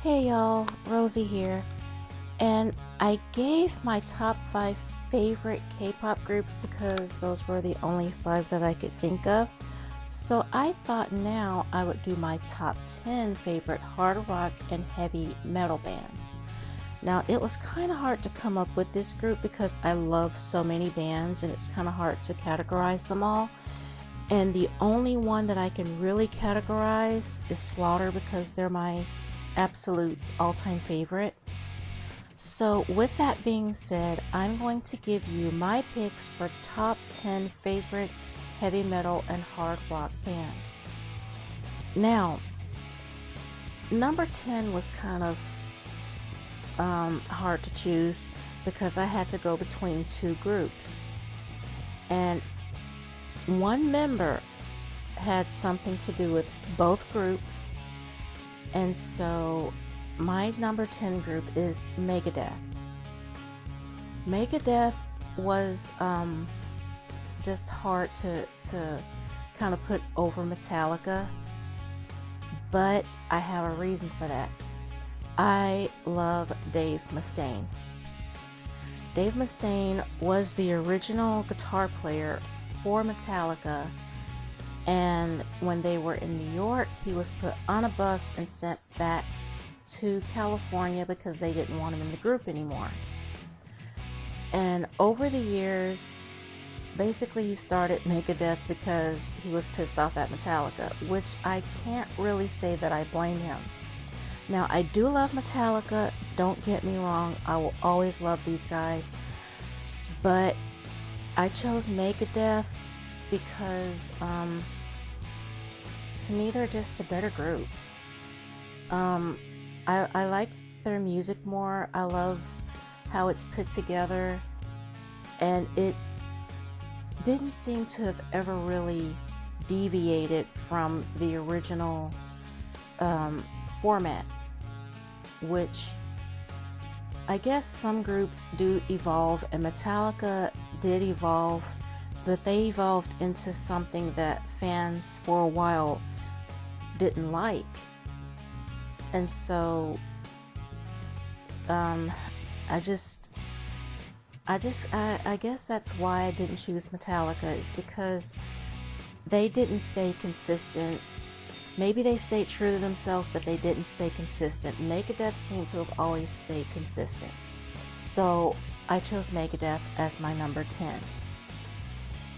Hey y'all, Rosie here, and I gave my top 5 favorite K-pop groups because those were the only 5 that I could think of. So I thought now I would do my top 10 favorite hard rock and heavy metal bands. Now it was kind of hard to come up with this group because I love so many bands and it's kind of hard to categorize them all. And the only one that I can really categorize is Slaughter because they're my absolute all-time favorite. So with that being said, I'm going to give you my picks for top 10 favorite heavy metal and hard rock bands. Now, number 10 was kind of hard to choose because I had to go between two groups. And one member had something to do with both groups. And so my number 10 group is Megadeth. Megadeth was just hard to kind of put over Metallica, but I have a reason for that. I love Dave Mustaine. Dave Mustaine was the original guitar player for Metallica, and when they were in New York, he was put on a bus and sent back to California because they didn't want him in the group anymore. And over the years, basically he started Megadeth because he was pissed off at Metallica, which I can't really say that I blame him. Now, I do love Metallica, don't get me wrong, I will always love these guys, but I chose Megadeth because to me they're just the better group. I like their music more. I love how it's put together, and it didn't seem to have ever really deviated from the original format, which I guess some groups do evolve, and Metallica did evolve, but they evolved into something that fans for a while didn't like. And so I guess that's why I didn't choose Metallica, is because they didn't stay consistent. Maybe they stayed true to themselves, but they didn't stay consistent. Megadeth seemed to have always stayed consistent. So I chose Megadeth as my number 10.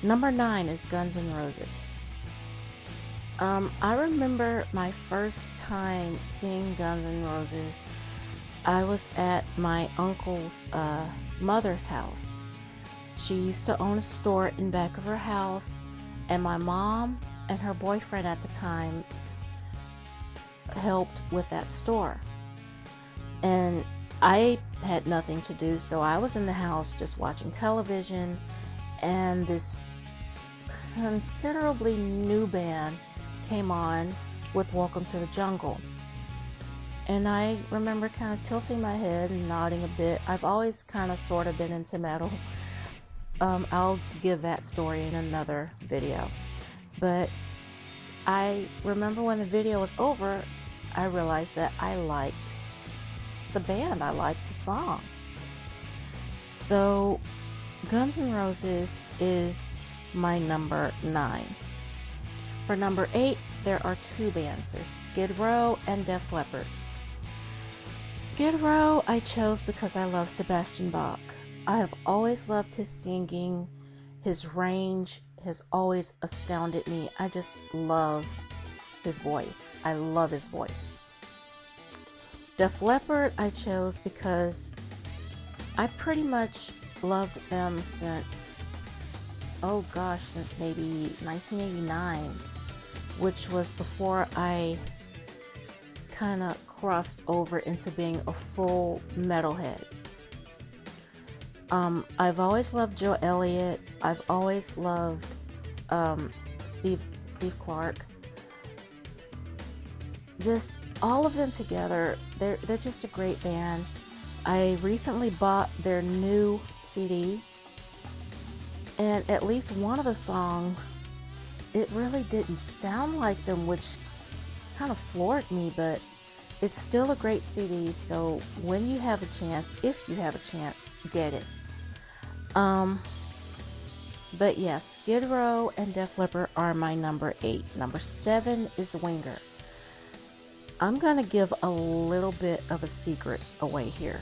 Number 9 is Guns N' Roses. I remember my first time seeing Guns N' Roses. I was at my uncle's mother's house. She used to own a store in back of her house, and my mom and her boyfriend at the time helped with that store. And I had nothing to do, so I was in the house just watching television, and this considerably new band came on with Welcome to the Jungle. And I remember kind of tilting my head and nodding a bit. I've always kind of sort of been into metal. I'll give that story in another video. But I remember when the video was over, I realized that I liked the band. I liked the song. So Guns N' Roses is my number 9. For number 8, there are two bands. There's Skid Row and Def Leppard. Skid Row I chose because I love Sebastian Bach. I have always loved his singing. His range has always astounded me. I just love his voice. I love his voice. Def Leppard I chose because I pretty much loved them since maybe 1989, which was before I kind of crossed over into being a full metalhead. I've always loved Joe Elliott. I've always loved Steve Clark. Just all of them together, they're just a great band. I recently bought their new CD, and at least one of the songs, it really didn't sound like them, which kind of floored me, but it's still a great CD, so when you have a chance, if you have a chance, get it. But yes, Skid Row and Def Leppard are my number 8. Number 7 is Winger. I'm gonna give a little bit of a secret away here.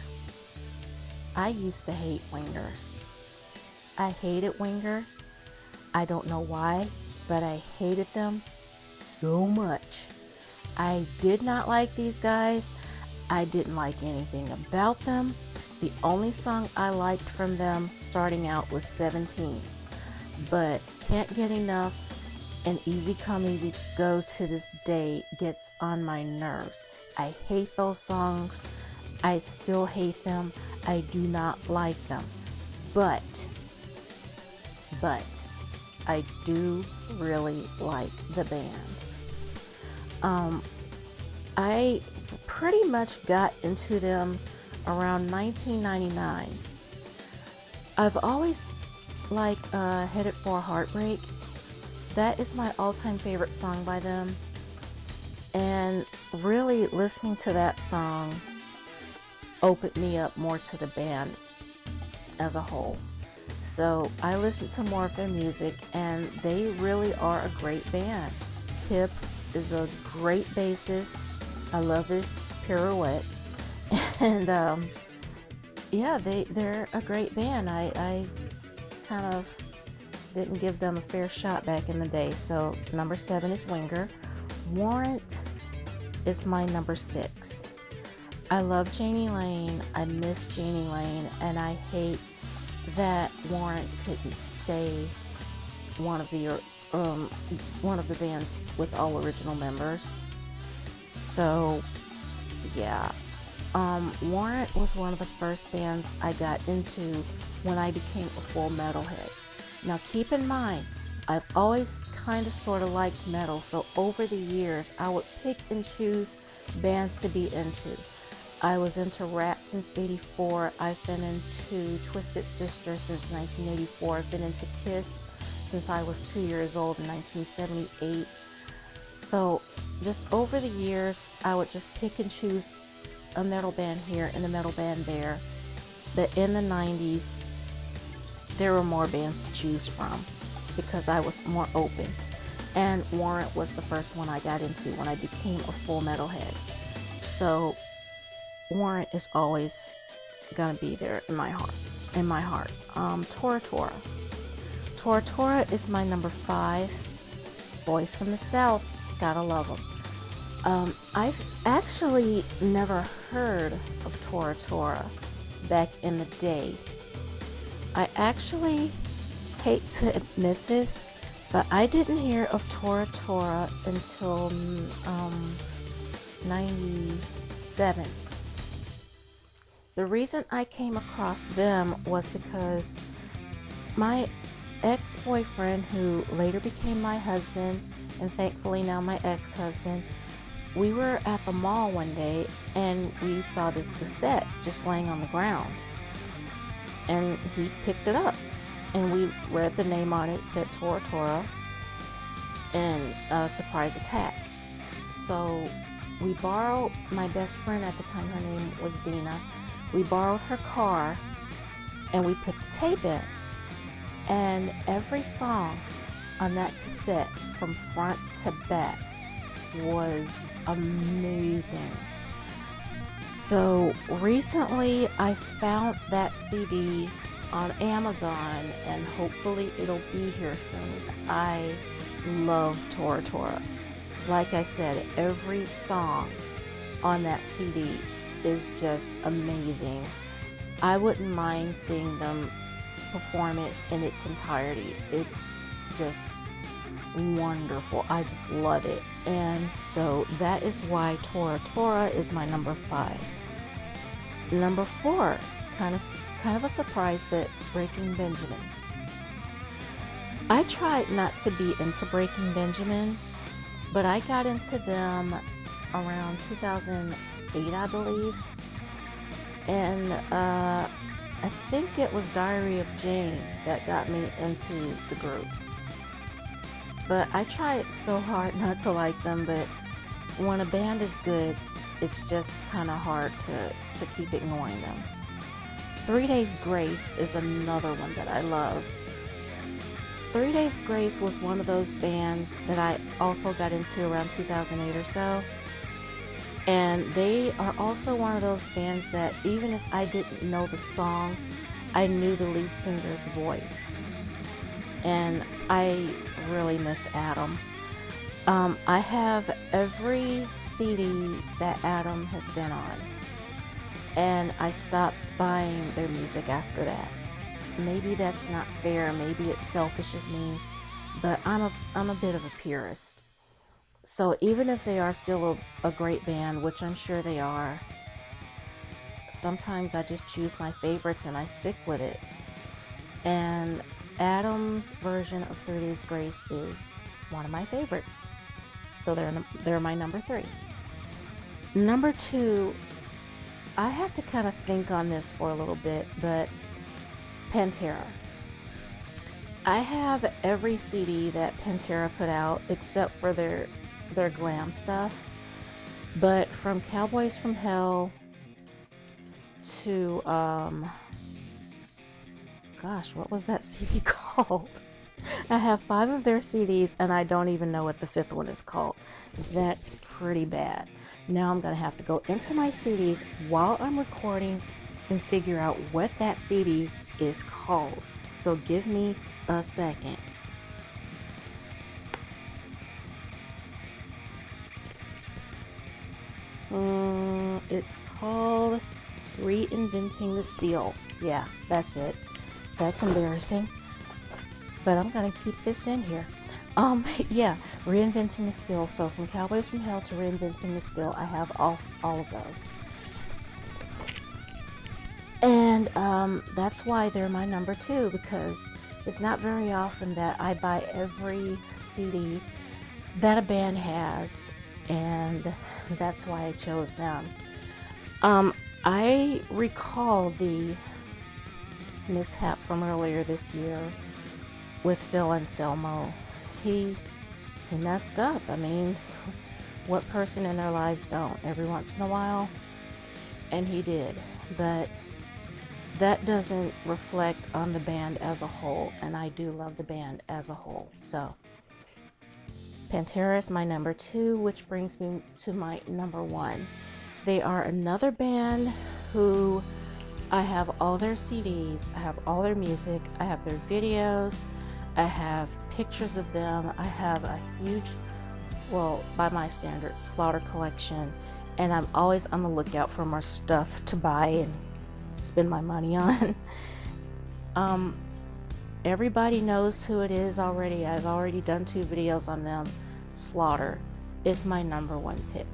I used to hate Winger. I hated Winger. I don't know why, but I hated them so much. I did not like these guys. I didn't like anything about them. The only song I liked from them starting out was 17. But Can't Get Enough and Easy Come Easy Go to this day gets on my nerves. I hate those songs. I still hate them. I do not like them. But I do really like the band. I pretty much got into them around 1999. I've always liked Headed for a Heartbreak. That is my all-time favorite song by them. And really listening to that song opened me up more to the band as a whole. So I listened to more of their music, and they really are a great band. Kip is a great bassist. I love his pirouettes. And yeah, they're a great band. I kind of didn't give them a fair shot back in the day. So number 7 is Winger. Warrant is my number 6. I love Janie Lane. I miss Janie Lane, and I hate that Warrant couldn't stay one of the bands with all original members. So yeah, Warrant was one of the first bands I got into when I became a full metalhead. Now keep in mind, I've always kind of sort of liked metal, so over the years I would pick and choose bands to be into. I was into Rat since '84. I've been into Twisted Sister since 1984. I've been into Kiss since I was 2 years old in 1978. So just over the years, I would just pick and choose a metal band here and a metal band there. But in the 90s, there were more bands to choose from because I was more open. And Warrant was the first one I got into when I became a full metalhead. So Warrant is always gonna be there in my heart. Tora Tora. Tora Tora is my number 5. Boys from the South, gotta love them. I've actually never heard of Tora Tora back in the day. I actually hate to admit this, but I didn't hear of Tora Tora until 97. The reason I came across them was because my ex-boyfriend, who later became my husband, and thankfully now my ex-husband, we were at the mall one day and we saw this cassette just laying on the ground. And he picked it up and we read the name on it. It said Tora Tora and Surprise Attack. So we borrowed, my best friend at the time, her name was Dina, we borrowed her car and we put the tape in. And every song on that cassette from front to back was amazing. So recently I found that CD on Amazon and hopefully it'll be here soon. I love Tora Tora. Like I said, every song on that CD is just amazing. I wouldn't mind seeing them perform it in its entirety. It's just wonderful. I just love it. And so that is why Tora Tora is my number 5. Number 4, kind of a surprise, but Breaking Benjamin. I tried not to be into Breaking Benjamin, but I got into them around 2008, I believe. And I think it was Diary of Jane that got me into the group. But I tried so hard not to like them, but when a band is good, it's just kind of hard to keep ignoring them. 3 Days Grace is another one that I love. 3 Days Grace was one of those bands that I also got into around 2008 or so. And they are also one of those bands that even if I didn't know the song, I knew the lead singer's voice. And I really miss Adam. I have every CD that Adam has been on. And I stopped buying their music after that. Maybe that's not fair, maybe it's selfish of me, but I'm a bit of a purist. So even if they are still a great band, which I'm sure they are, sometimes I just choose my favorites and I stick with it. And Adam's version of 3 Days Grace is one of my favorites. So they're my number 3. Number 2, I have to kind of think on this for a little bit, but Pantera. I have every CD that Pantera put out except for their glam stuff. But from Cowboys from Hell to gosh, what was that CD called? I have 5 of their CDs and I don't even know what the 5th one is called. That's pretty bad. Now I'm gonna have to go into my CDs while I'm recording and figure out what that CD is called. So give me a second. It's called Reinventing the Steel. Yeah, that's it. That's embarrassing. But I'm gonna keep this in here. Yeah, Reinventing the Steel. So from Cowboys from Hell to Reinventing the Steel, I have all of those. And that's why they're my number 2, because it's not very often that I buy every CD that a band has, and that's why I chose them. I recall the mishap from earlier this year with Phil Anselmo. He messed up. I mean, what person in their lives don't every once in a while? And he did. But that doesn't reflect on the band as a whole, and I do love the band as a whole. So Pantera is my number 2, which brings me to my number 1. They are another band who I have all their CDs, I have all their music, I have their videos, I have pictures of them, I have a huge, well, by my standards, Slaughter collection, and I'm always on the lookout for more stuff to buy and spend my money on. Everybody knows who it is already. I've already done 2 videos on them. Slaughter is my number 1 pick.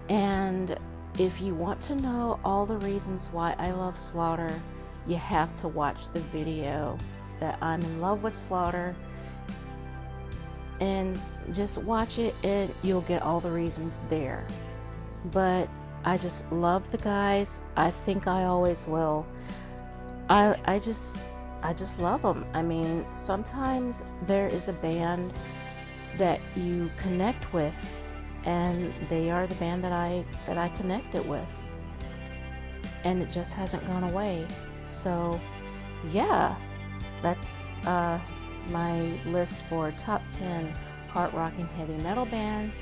And if you want to know all the reasons why I love Slaughter, you have to watch the video that I'm in love with Slaughter, and just watch it and you'll get all the reasons there. But I just love the guys. I think I always will. I just love them. I mean, sometimes there is a band that you connect with, and they are the band that I connected with, and it just hasn't gone away. So yeah, that's my list for top 10 hard rock and heavy metal bands.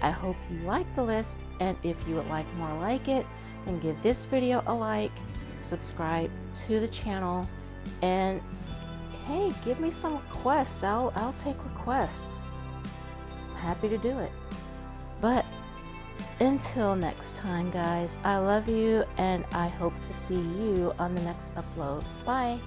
I hope you like the list, and if you would like more like it, then give this video a like, subscribe to the channel, and hey, give me some requests. I'll take requests. I'm happy to do it. But until next time, guys, I love you, and I hope to see you on the next upload. Bye.